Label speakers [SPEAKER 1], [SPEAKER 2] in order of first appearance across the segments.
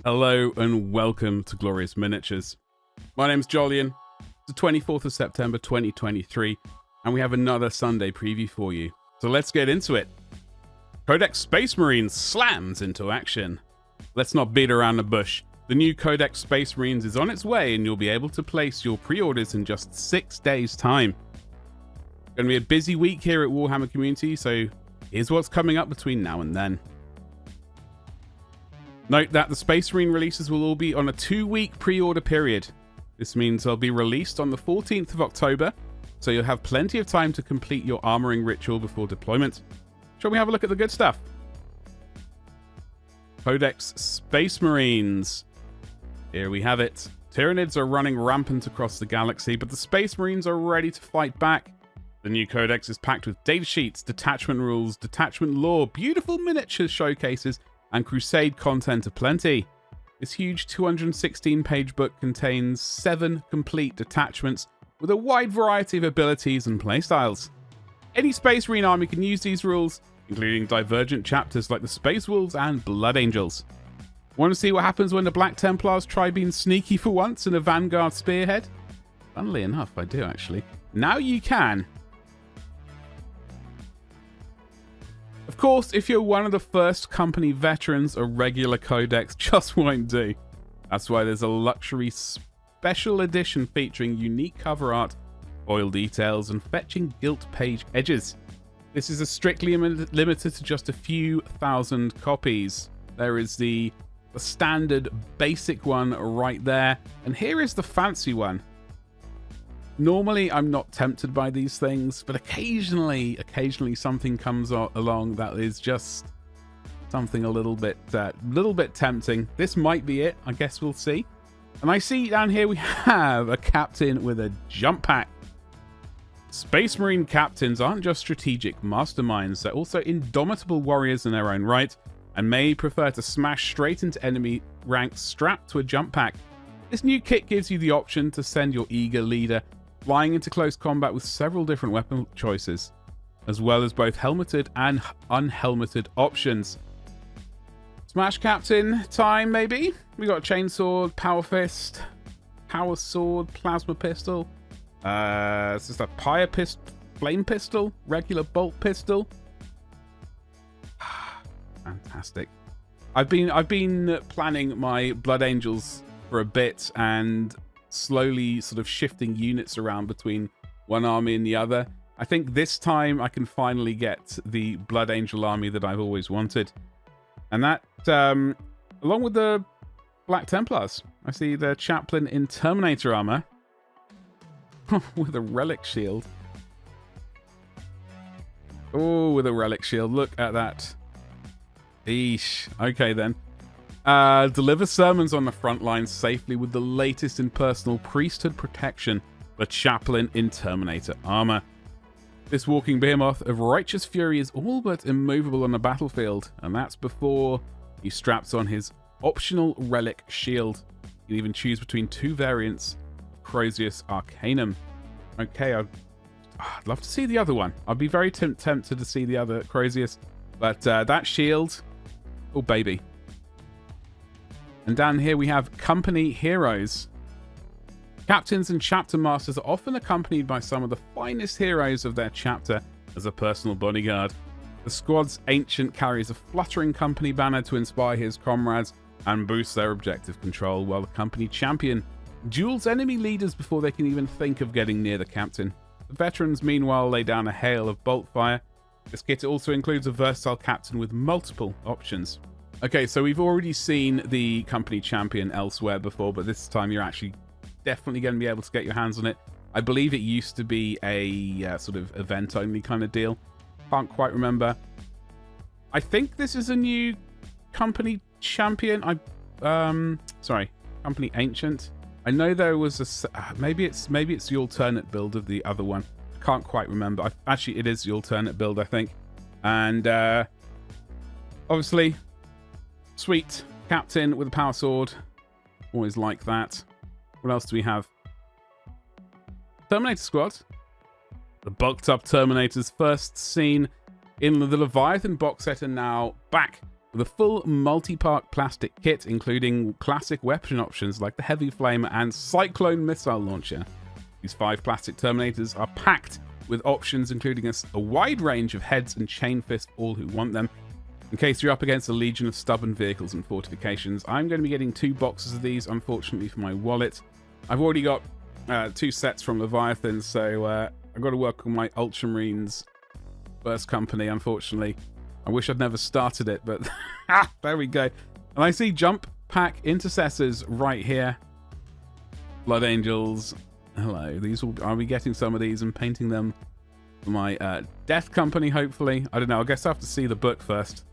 [SPEAKER 1] Hello and welcome to Glorious Miniatures. My name's Jolyon. It's the 24th of September 2023 and we have another Sunday preview for you. So let's get into it. Codex Space Marines slams into action. Let's not beat around the bush. The new Codex Space Marines is on its way and you'll be able to place your pre-orders in just 6 days' time. Going to be a busy week here at Warhammer Community, so here's what's coming up between now and then. Note that the Space Marine releases will all be on a 2-week pre-order period. This means they'll be released on the 14th of October, so you'll have plenty of time to complete your armoring ritual before deployment. Shall we have a look at the good stuff? Codex Space Marines. Here we have it. Tyranids are running rampant across the galaxy, but the Space Marines are ready to fight back. The new Codex is packed with datasheets, detachment rules, detachment lore, beautiful miniatures showcases, and crusade content aplenty. This huge 216-page book contains 7 complete detachments with a wide variety of abilities and playstyles. Any Space Marine army can use these rules, including divergent chapters like the Space Wolves and Blood Angels. Want to see what happens when the Black Templars try being sneaky for once in a Vanguard Spearhead? Funnily enough, I do actually. Now you can. Of course, if you're one of the first company veterans, a regular Codex just won't do. That's why there's a luxury special edition featuring unique cover art, foil details, and fetching gilt page edges. This is strictly limited to just a few thousand copies. There is the standard basic one right there, and here is the fancy one. Normally, I'm not tempted by these things, but occasionally something comes along that is just something a little bit tempting. This might be it. I guess we'll see. And I see down here we have a captain with a jump pack. Space Marine captains aren't just strategic masterminds; they're also indomitable warriors in their own right, and may prefer to smash straight into enemy ranks strapped to a jump pack. This new kit gives you the option to send your eager leader flying into close combat with several different weapon choices, as well as both helmeted and unhelmeted options. Smash Captain time, maybe? We got Chainsword, Power Fist, Power Sword, Plasma Pistol. It's just a Flame Pistol, regular Bolt Pistol. Fantastic. I've been planning my Blood Angels for a bit and slowly sort of shifting units around between one army and the other. I think this time I can finally get the Blood Angel army that I've always wanted. And that, along with the Black Templars. I see the Chaplain in Terminator armor with a relic shield. Oh, with a relic shield. Look at that. Eesh. Okay, then. Deliver sermons on the front lines safely with the latest in personal priesthood protection, the Chaplain in Terminator armor. This walking behemoth of righteous fury is all but immovable on the battlefield, and that's before he straps on his optional relic shield. You can even choose between 2 variants of Crozius Arcanum. Okay, I'd love to see the other one. I'd be very tempted to see the other Crozius, but that shield, oh baby. And down here we have company heroes. Captains and chapter masters are often accompanied by some of the finest heroes of their chapter as a personal bodyguard. The squad's ancient carries a fluttering company banner to inspire his comrades and boost their objective control, while the company champion duels enemy leaders before they can even think of getting near the captain. The veterans, meanwhile, lay down a hail of bolt fire. This kit also includes a versatile captain with multiple options. Okay, so we've already seen the company champion elsewhere before, but this time you're actually definitely going to be able to get your hands on it. I believe it used to be a sort of event-only kind of deal. Can't quite remember. I think this is a new company champion. Sorry, company ancient. I know there was a maybe it's the alternate build of the other one. I can't quite remember. Actually, it is the alternate build, I think. And obviously, sweet captain with a power sword. Always like that. What else do we have? Terminator Squad. The bulked up Terminators first seen in the Leviathan box set are now back with a full multi-part plastic kit, including classic weapon options like the Heavy Flamer and Cyclone missile launcher. These 5 plastic Terminators are packed with options including a wide range of heads and chain fists for all who want them. In case you're up against a legion of stubborn vehicles and fortifications, I'm going to be getting 2 boxes of these, unfortunately, for my wallet. I've already got 2 sets from Leviathan, so I've got to work on my Ultramarines first company, unfortunately. I wish I'd never started it, but there we go. And I see Jump Pack Intercessors right here. Blood Angels. Hello. I'll be getting some of these and painting them for my Death Company, hopefully. I don't know. I guess I have to see the book first.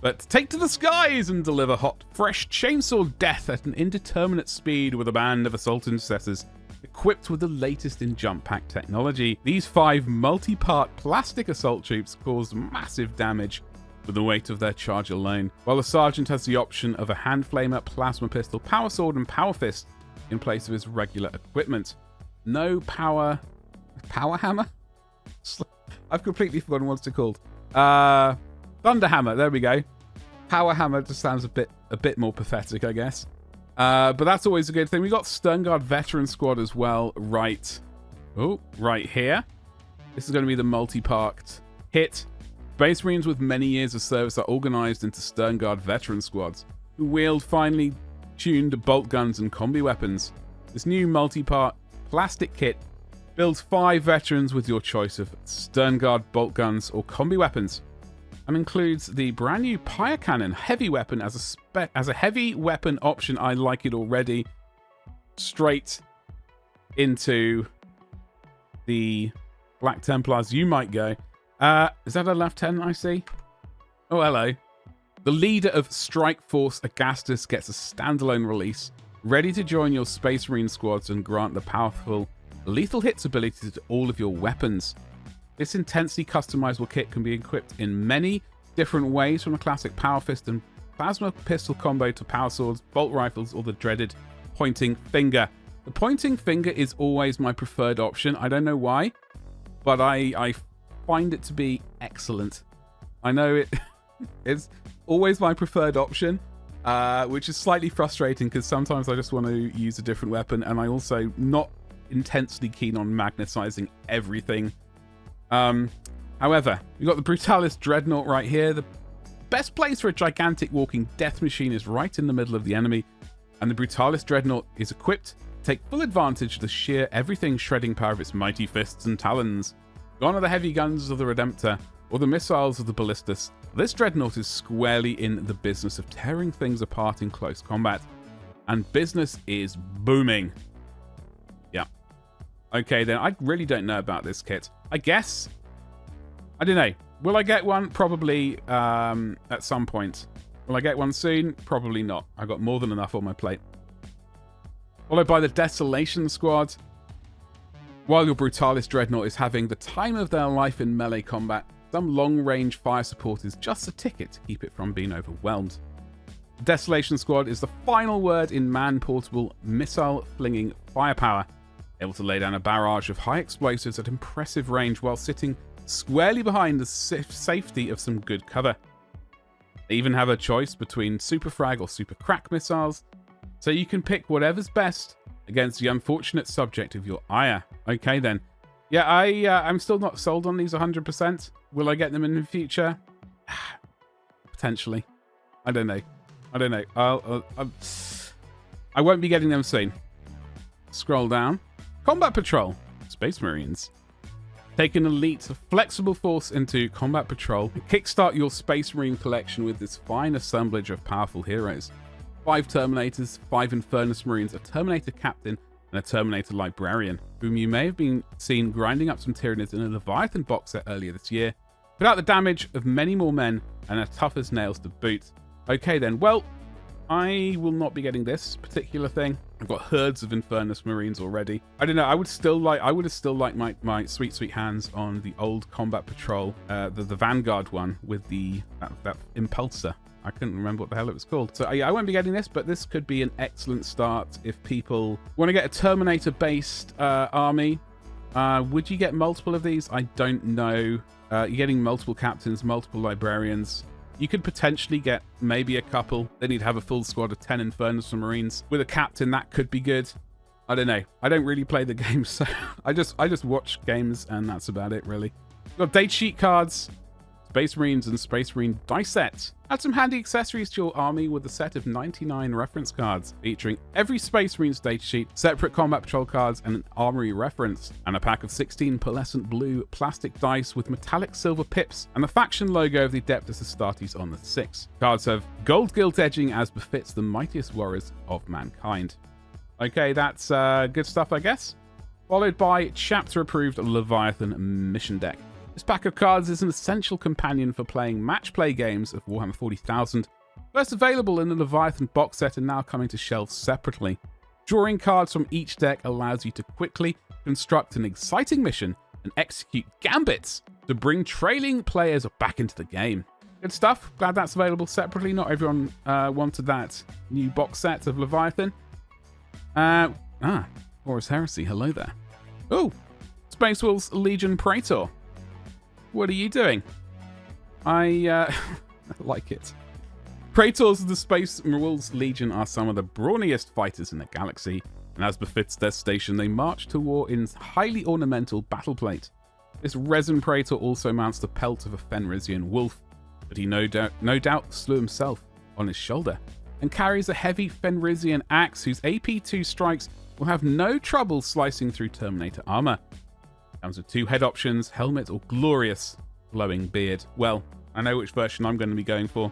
[SPEAKER 1] But take to the skies and deliver hot, fresh chainsaw death at an indeterminate speed with a band of assault intercessors equipped with the latest in jump pack technology. These 5 multi-part plastic assault troops cause massive damage with the weight of their charge alone, while the sergeant has the option of a hand flamer, plasma pistol, power sword, and power fist in place of his regular equipment. No power hammer? I've completely forgotten what it's called. Thunder hammer. There we go. Power hammer just sounds a bit more pathetic, I guess. But that's always a good thing. We got Sternguard Veteran Squad as well, right here. This is going to be the multi-part hit. Space Marines with many years of service are organized into Sternguard Veteran Squads, who wield finely tuned bolt guns and combi weapons. This new multi-part plastic kit builds 5 veterans with your choice of Sternguard bolt guns or combi weapons, and includes the brand new Pyre Cannon heavy weapon as a heavy weapon option. I like it already. Straight into the Black Templars you might go. Is that a lieutenant I see? Oh, hello. The leader of Strike Force Agastus gets a standalone release, ready to join your Space Marine squads and grant the powerful lethal hits ability to all of your weapons. This intensely customizable kit can be equipped in many different ways, from a classic power fist and plasma pistol combo to power swords, bolt rifles, or the dreaded pointing finger. The pointing finger is always my preferred option. I don't know why, but I find it to be excellent. I know it's always my preferred option, which is slightly frustrating because sometimes I just want to use a different weapon, and I also not intensely keen on magnetizing everything. However, we've got the Brutalis Dreadnought right here. The best place for a gigantic walking death machine is right in the middle of the enemy, and the Brutalis Dreadnought is equipped to take full advantage of the sheer everything shredding power of its mighty fists and talons. Gone are the heavy guns of the Redemptor or the missiles of the Ballistus. This Dreadnought is squarely in the business of tearing things apart in close combat, and business is booming. Yeah. Okay, then I really don't know about this kit. I guess. I don't know. Will I get one? Probably at some point. Will I get one soon? Probably not. I've got more than enough on my plate. Followed by the Desolation Squad. While your Brutalis Dreadnought is having the time of their life in melee combat, some long-range fire support is just a ticket to keep it from being overwhelmed. The Desolation Squad is the final word in man-portable, missile-flinging firepower, able to lay down a barrage of high explosives at impressive range while sitting squarely behind the safety of some good cover. They even have a choice between Super Frag or Super Crack missiles, so you can pick whatever's best against the unfortunate subject of your ire. Okay then. Yeah, I'm still not sold on these 100%. Will I get them in the future? Potentially. I don't know. I won't be getting them soon. Scroll down. Combat Patrol. Space Marines. Take an elite, flexible force into Combat Patrol and kickstart your Space Marine collection with this fine assemblage of powerful heroes. 5 Terminators, 5 Infernus Marines, a Terminator Captain, and a Terminator Librarian, whom you may have been seen grinding up some Tyranids in a Leviathan box set earlier this year, without the damage of many more men and are tough as nails to boot. Okay then, well, I will not be getting this particular thing. I've got herds of Infernus Marines already. I don't know, I would have still liked my sweet hands on the old Combat Patrol, the Vanguard one with that Impulsor. I couldn't remember what the hell it was called. So yeah, I won't be getting this, but this could be an excellent start if people want to get a Terminator-based army. Would you get multiple of these? I don't know. You're getting multiple captains, multiple librarians. You could potentially get maybe a couple. Then you'd have a full squad of 10 Infernal Marines. With a captain, that could be good. I don't know. I don't really play the game, so I just watch games, and that's about it, really. We've got date sheet cards, Space Marines, and Space Marine dice sets. Add some handy accessories to your army with a set of 99 reference cards, featuring every Space Marines data sheet, separate combat patrol cards, and an armory reference, and a pack of 16 pearlescent blue plastic dice with metallic silver pips, and the faction logo of the Adeptus Astartes on the 6. Cards have gold gilt edging as befits the mightiest warriors of mankind. Okay, that's good stuff, I guess. Followed by chapter-approved Leviathan mission deck. This pack of cards is an essential companion for playing match play games of Warhammer 40,000. First available in the Leviathan box set and now coming to shelves separately. Drawing cards from each deck allows you to quickly construct an exciting mission and execute gambits to bring trailing players back into the game. Good stuff. Glad that's available separately. Not everyone wanted that new box set of Leviathan. Horus Heresy, hello there. Oh, Space Wolves Legion Praetor. What are you doing? I like it. Praetors of the Space Wolves Legion are some of the brawniest fighters in the galaxy, and as befits their station, they march to war in highly ornamental battle plate. This resin Praetor also mounts the pelt of a Fenrisian wolf, but he no doubt slew himself on his shoulder, and carries a heavy Fenrisian axe whose AP2 strikes will have no trouble slicing through Terminator armor. Comes with 2 head options, helmet or glorious glowing beard. Well, I know which version I'm going to be going for.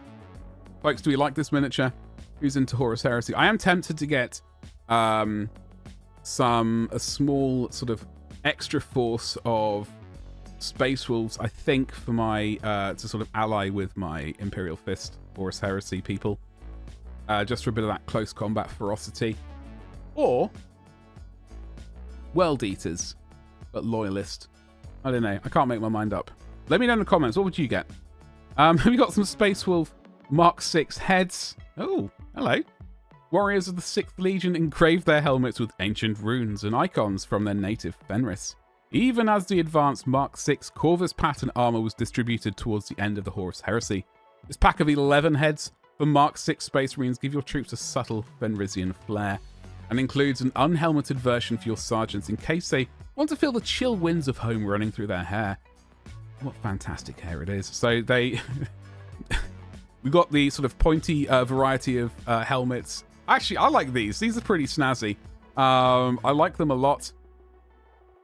[SPEAKER 1] Folks, do we like this miniature? Who's into Horus Heresy? I am tempted to get a small sort of extra force of Space Wolves, I think, for my to sort of ally with my Imperial Fist Horus Heresy people. Just for a bit of that close combat ferocity. Or World Eaters, but Loyalist. I don't know. I can't make my mind up. Let me know in the comments. What would you get? We got some Space Wolf Mark 6 heads. Oh, hello. Warriors of the 6th Legion engraved their helmets with ancient runes and icons from their native Fenris. Even as the advanced Mark 6 Corvus pattern armor was distributed towards the end of the Horus Heresy. This pack of 11 heads for Mark 6 Space Marines give your troops a subtle Fenrisian flair, and includes an unhelmeted version for your sergeants in case they want to feel the chill winds of home running through their hair. What fantastic hair it is. So we got the sort of pointy variety of helmets. Actually, I like these. These are pretty snazzy. I like them a lot.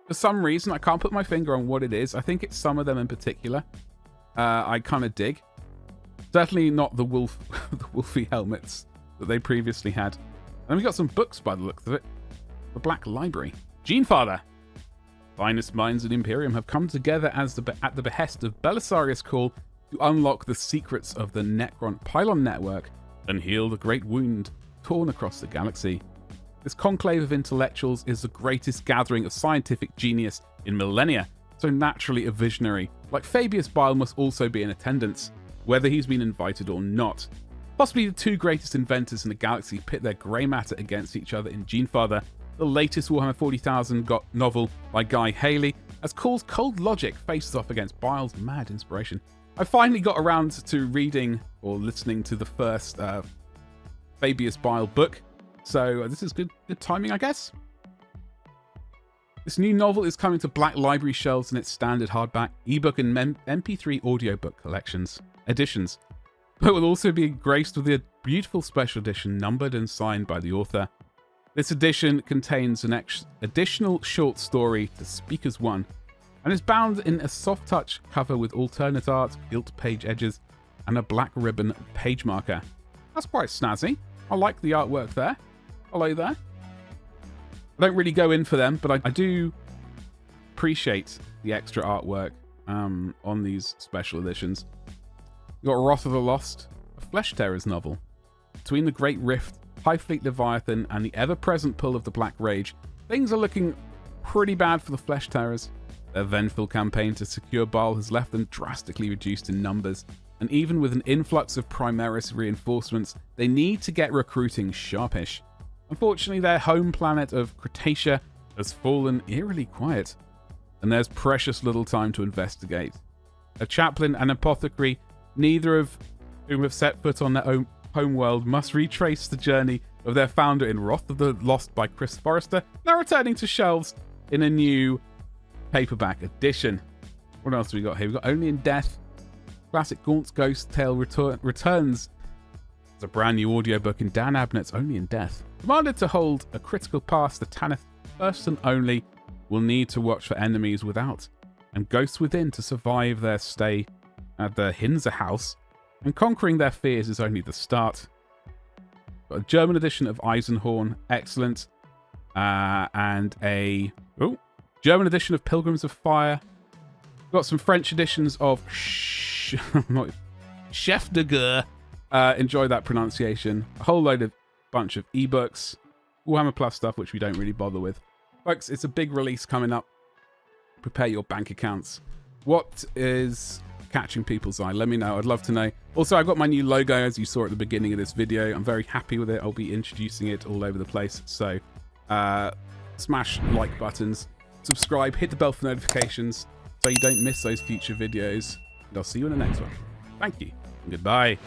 [SPEAKER 1] For some reason, I can't put my finger on what it is. I think it's some of them in particular. I kind of dig. Certainly not the wolfy helmets that they previously had. And we got some books by the looks of it. The Black Library. Genefather. Finest minds in Imperium have come together at the behest of Belisarius Call to unlock the secrets of the Necron Pylon network and heal the great wound torn across the galaxy. This conclave of intellectuals is the greatest gathering of scientific genius in millennia, so naturally a visionary, like Fabius Bile, must also be in attendance, whether he's been invited or not. Possibly the 2 greatest inventors in the galaxy pit their grey matter against each other in Genefather, the latest Warhammer 40,000 novel by Guy Haley, as Call's cold logic faces off against Bile's mad inspiration. I finally got around to reading or listening to the first Fabius Bile book, so this is good timing, I guess. This new novel is coming to Black Library shelves in its standard hardback, ebook, and MP3 audiobook editions, but will also be graced with a beautiful special edition numbered and signed by the author. This edition contains an additional short story to Speak as One, and is bound in a soft touch cover with alternate art, gilt page edges, and a black ribbon page marker. That's quite snazzy. I like the artwork there. Hello there. I don't really go in for them, but I do appreciate the extra artwork on these special editions. You've got Wrath of the Lost, a Flesh Terrors novel. Between the Great Rift, High Fleet Leviathan, and the ever-present pull of the Black Rage, things are looking pretty bad for the Flesh Terrors. Their vengeful campaign to secure Baal has left them drastically reduced in numbers, and even with an influx of Primaris reinforcements, they need to get recruiting sharpish. Unfortunately, their home planet of Cretaceous has fallen eerily quiet, and there's precious little time to investigate. A chaplain and apothecary, neither of whom have set foot on their own home world must retrace the journey of their founder in Wrath of the Lost by Chris Forrester, now returning to shelves in a new paperback edition. What else have we got here? We've got Only in Death. Classic Gaunt's Ghost Tale returns as a brand new audiobook in Dan Abnett's Only in Death. Commanded to hold a critical pass, the Tanith person only will need to watch for enemies without and ghosts within to survive their stay at the Hinza house, and conquering their fears is only the start. Got a German edition of Eisenhorn, excellent, and a German edition of Pilgrims of Fire. Got some French editions of Chef de Guerre. Enjoy that pronunciation. A whole load of bunch of ebooks, Warhammer Plus stuff, which we don't really bother with. Folks, it's a big release coming up. Prepare your bank accounts. What is catching people's eye? Let me know. I'd love to know. Also, I got my new logo, as you saw at the beginning of this video. I'm very happy with it. I'll be introducing it all over the place. So, smash like buttons, subscribe, hit the bell for notifications so you don't miss those future videos. And I'll see you in the next one. Thank you, and goodbye.